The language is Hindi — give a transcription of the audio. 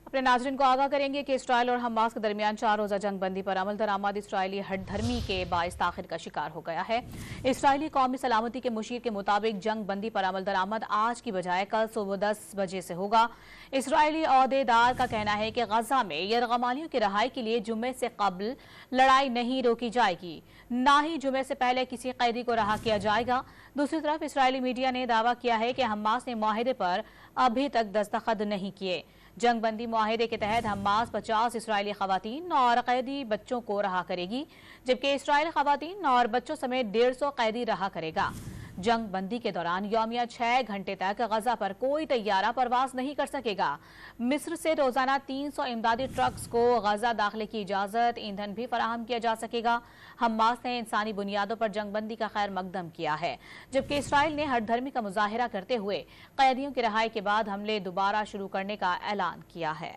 अपने नाज़रीन को आगाह करेंगे कि इसराइल और हमास के दरमियान 4 रोज़ा जंग बंदी पर अमल दरामद इसराइली हठधर्मी के बाइस ताखिर का शिकार हो गया है। इसराइली कौमी सलामती के मुशीर के मुताबिक जंग बंदी पर अमल दरामद आज की बजाय कल सुबह 10 बजे से होगा। इसराइली अहदेदार का कहना है कि गजा में यरगमालियों की रहाई के लिए जुमे से कबल लड़ाई नहीं रोकी जाएगी, न ही जुमे से पहले किसी कैदी को रहा किया जाएगा। दूसरी तरफ इसराइली मीडिया ने दावा किया है कि हमास ने मुआहिदे पर अभी तक दस्तखत नहीं किए। जंग बंदी मुआहिदे के तहत हमास 50 इसराइली खवातीन और कैदी बच्चों को रहा करेगी, जबकि इसराइली खवातीन और बच्चों समेत 150 कैदी रहा करेगा। जंग बंदी के दौरान यौमिया 6 घंटे तक गजा पर कोई तैयारा परवाज नहीं कर सकेगा। मिस्र से रोजाना 300 इमदादी ट्रक्स को गजा दाखिले की इजाजत, ईंधन भी फराहम किया जा सकेगा। हमास ने इंसानी बुनियादों पर जंग बंदी का खैर मकदम किया है, जबकि इसराइल ने हठधर्मी का मुजाहिरा करते हुए कैदियों की रिहाई के बाद हमले दोबारा शुरू करने का ऐलान किया है।